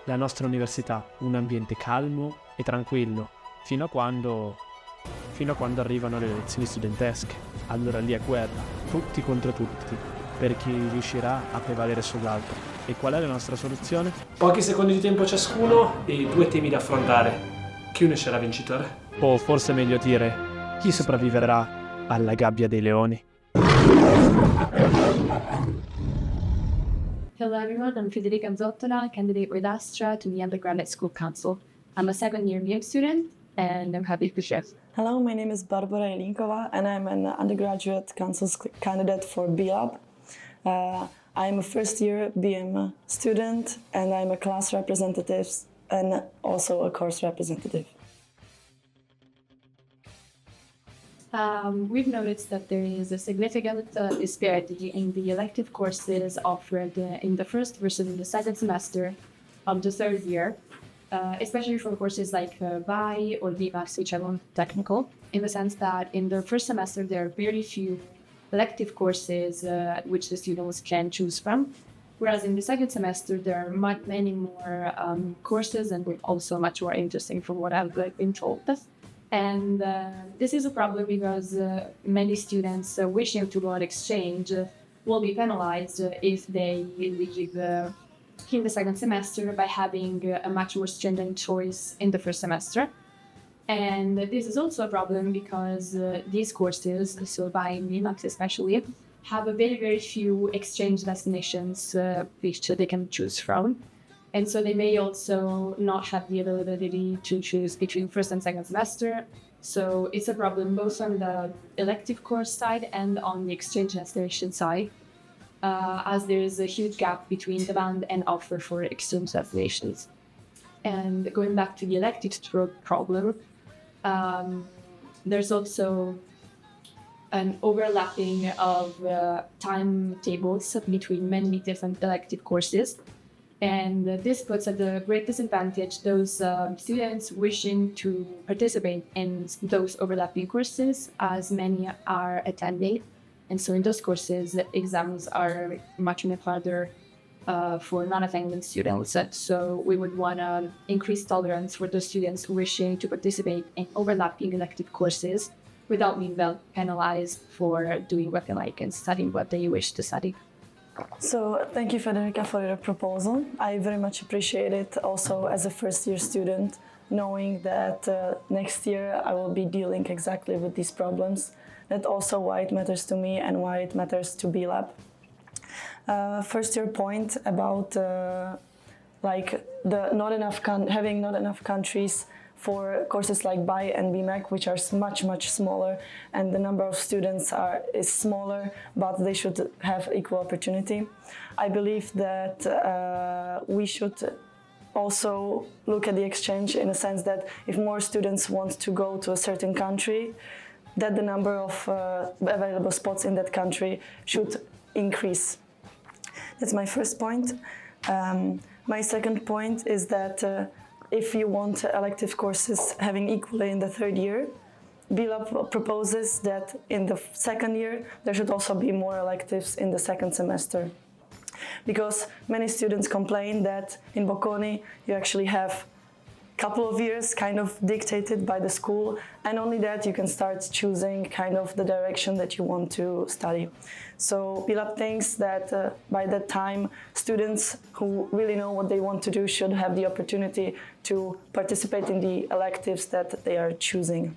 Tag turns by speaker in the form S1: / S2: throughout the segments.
S1: la nostra università un ambiente calmo e tranquillo, fino a quando arrivano le elezioni studentesche. Allora lì è guerra, tutti contro tutti, per chi riuscirà a prevalere sull'altro. E qual è la nostra soluzione? Pochi secondi di tempo ciascuno e 2 temi da affrontare. Chi ne sarà vincitore? O forse meglio dire, chi sopravviverà alla gabbia dei leoni?
S2: Hello everyone, I'm Federica Zottola, candidate with Astra to the Undergraduate School Council. I'm a second-year BM student and I'm happy to share.
S3: Hello, my name is Barbara Jelinkova and I'm an undergraduate council candidate for BLab. I'm a first-year BM student and I'm a class representative and also a course representative.
S2: We've noticed that there is a significant disparity in the elective courses offered in the first versus in the second semester of the third year, especially for courses like BI or BMAX, which are more technical, in the sense that in the first semester there are very few elective courses which the students can choose from, whereas in the second semester there are many more courses and also much more interesting from what I've been told. And this is a problem because many students wishing to go on exchange will be penalized if they leave in the second semester by having a much more stringent choice in the first semester. And this is also a problem because these courses, so by BMAX especially, have a very few exchange destinations which they can choose from. And so they may also not have the availability to choose between first and second semester. So it's a problem both on the elective course side and on the exchange destination side, as there is a huge gap between demand and offer for exchange destinations. And going back to the elective problem, there's also an overlapping of timetables between many different elective courses. And this puts at a great disadvantage those students wishing to participate in those overlapping courses, as many are attending. And so in those courses, exams are much more harder for non-attending students. So we would want to increase tolerance for those students wishing to participate in overlapping elective courses without being penalized for doing what they like and studying what they wish to study.
S3: So thank you, Federica, for your proposal. I very much appreciate it also as a first-year student, knowing that next year I will be dealing exactly with these problems. That's also why it matters to me and why it matters to BLab. First, your point about having not enough countries for courses like BI and BMAC, which are much smaller, and the number of students is smaller, but they should have equal opportunity. I believe that we should also look at the exchange in a sense that if more students want to go to a certain country, that the number of available spots in that country should increase. That's my first point. My second point is that if you want elective courses having equally in the third year, BLab proposes that in the second year there should also be more electives in the second semester. Because many students complain that in Bocconi you actually have a couple of years kind of dictated by the school, and only that you can start choosing kind of the direction that you want to study. So BLab thinks that by that time students who really know what they want to do should have the opportunity to participate in the electives that they are choosing.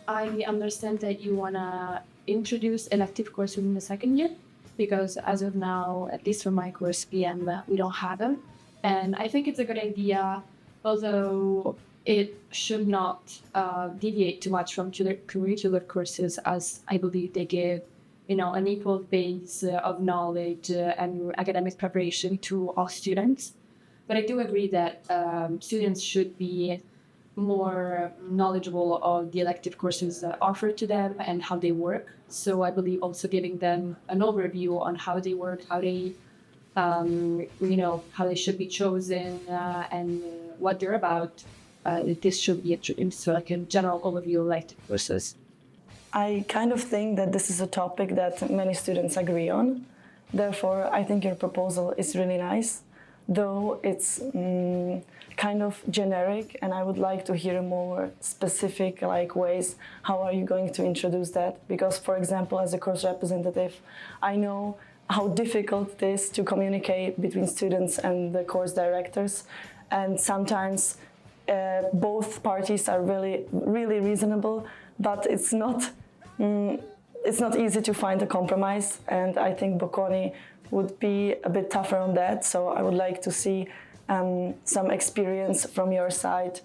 S2: I understand that you want to introduce elective courses in the second year, because as of now, at least for my course PM, we don't have them. And I think it's a good idea, although it should not deviate too much from curricular courses, as I believe they give, an equal base of knowledge and academic preparation to all students. But I do agree that students should be more knowledgeable of the elective courses offered to them and how they work. So I believe also giving them an overview on how they work, how they should be chosen and what they're about. This should be introduced, so like a general overview of elective courses.
S3: I kind of think that this is a topic that many students agree on. Therefore, I think your proposal is really nice, though it's kind of generic, and I would like to hear more specific ways. How are you going to introduce that? Because, for example, as a course representative, I know how difficult it is to communicate between students and the course directors, and sometimes both parties are really reasonable, but it's not easy to find a compromise, and I think Bocconi would be a bit tougher on that. So I would like to see some experience from your side,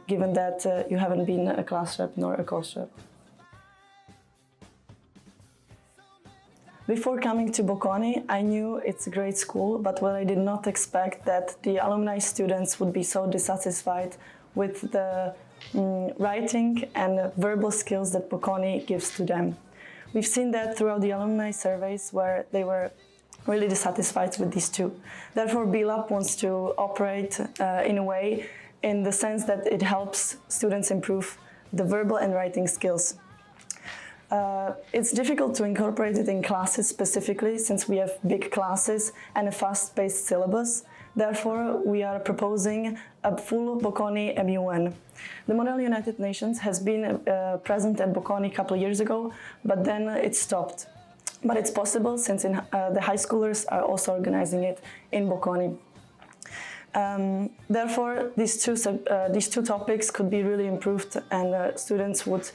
S3: given that you haven't been a class rep nor a course rep. Before coming to Bocconi, I knew it's a great school, but what I did not expect that the alumni students would be so dissatisfied with the writing and verbal skills that Bocconi gives to them. We've seen that throughout the alumni surveys where they were really dissatisfied with these two. Therefore, BLAB wants to operate in a way in the sense that it helps students improve the verbal and writing skills. It's difficult to incorporate it in classes specifically since we have big classes and a fast-paced syllabus. Therefore, we are proposing a full Bocconi MUN. The Model United Nations has been present at Bocconi a couple of years ago, but then it stopped. But it's possible since the high schoolers are also organizing it in Bocconi. Therefore, these two topics could be really improved, and students would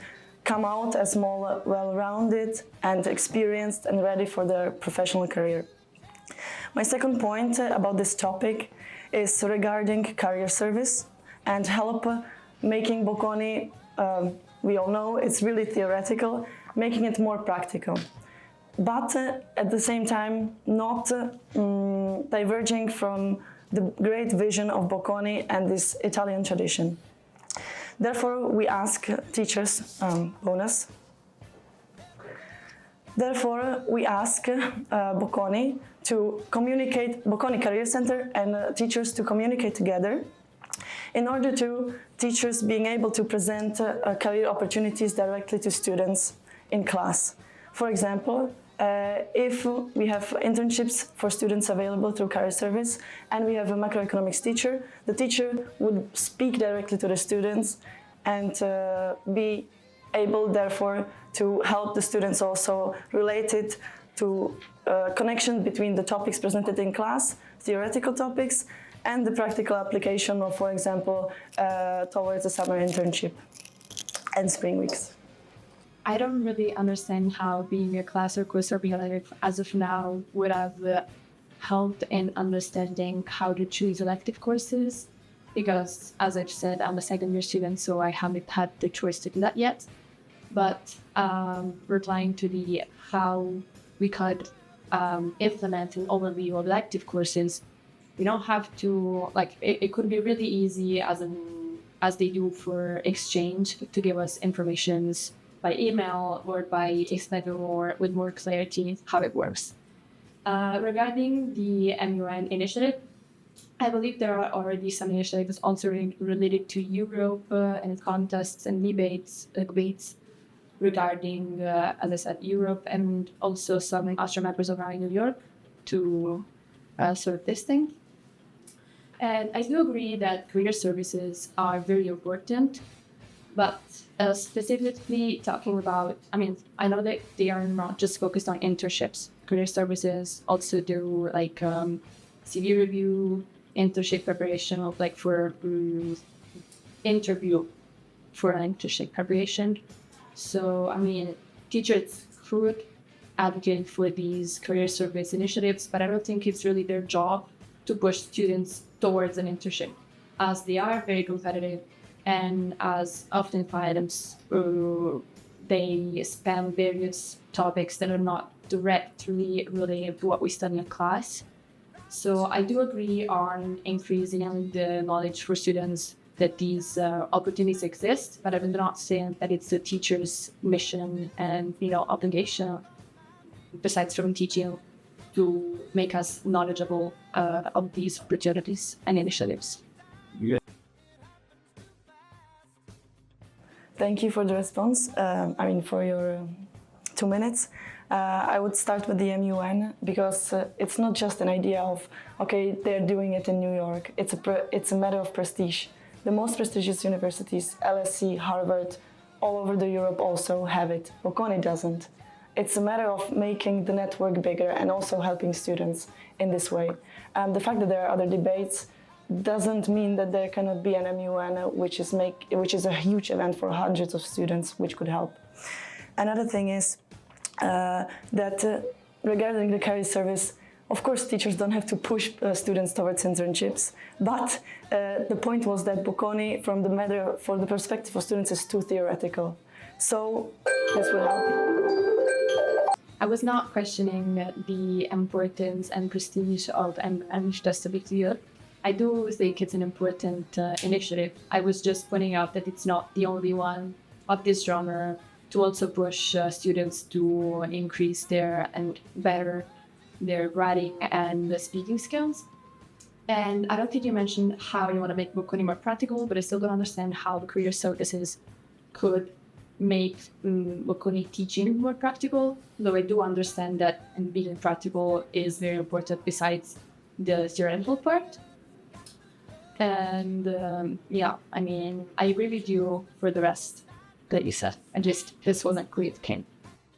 S3: come out as more well-rounded and experienced and ready for their professional career. My second point about this topic is regarding career service and help making Bocconi, we all know it's really theoretical, making it more practical. But at the same time, not diverging from the great vision of Bocconi and this Italian tradition. Therefore, we ask teachers, bonus. Therefore, we ask Bocconi to communicate, Bocconi Career Center and teachers to communicate together in order to teachers being able to present career opportunities directly to students in class. For example, if we have internships for students available through career service and we have a macroeconomics teacher, the teacher would speak directly to the students and be able, therefore, to help the students also related to connection between the topics presented in class, theoretical topics, and the practical application of, for example, towards a summer internship and spring weeks.
S2: I don't really understand how being a class or course representative as of now would have helped in understanding how to choose elective courses, because as I've said, I'm a second year student, so I haven't had the choice to do that yet. But replying to the how we could implement an overview of elective courses, we don't have to, it could be really easy as they do for exchange to give us informations by email or by explaining with more clarity how it works. Regarding the MUN initiative, I believe there are already some initiatives also related to Europe and contests and debates regarding, as I said, Europe, and also some Austrian members around New York to sort of this thing. And I do agree that career services are very important, but specifically talking about, I know that they are not just focused on internships. Career services also do CV review, internship preparation for interview for an internship preparation. So, teachers could advocate for these career service initiatives, but I don't think it's really their job to push students towards an internship, as they are very competitive. And as often finds, they span various topics that are not directly related to what we study in class. So I do agree on increasing the knowledge for students that these opportunities exist, but I'm not saying that it's the teacher's mission and obligation, besides from teaching, to make us knowledgeable of these opportunities and initiatives. Thank you for the response. For your
S3: 2 minutes. I would start with the MUN because it's not just an idea of, okay, they're doing it in New York. It's a matter of prestige. The most prestigious universities, LSE, Harvard, all over the Europe also have it. Bocconi doesn't. It's a matter of making the network bigger and also helping students in this way. The fact that there are other debates doesn't mean that there cannot be an MUN, which is a huge event for hundreds of students, which could help. Another thing is that regarding the career service, of course, teachers don't have to push students towards internships, but the point was that Bocconi, from the matter for the perspective of students, is too theoretical. So this will help.
S2: I was not questioning the importance and prestige of English Test of the I do think it's an important initiative. I was just pointing out that it's not the only one of this genre to also push students to increase their writing and speaking skills. And I don't think you mentioned how you want to make Bocconi more practical, but I still don't understand how the career services could make Bocconi teaching more practical, though I do understand that being practical is very important besides the theoretical part. And I agree with you for the rest that you said. And just this wasn't clear.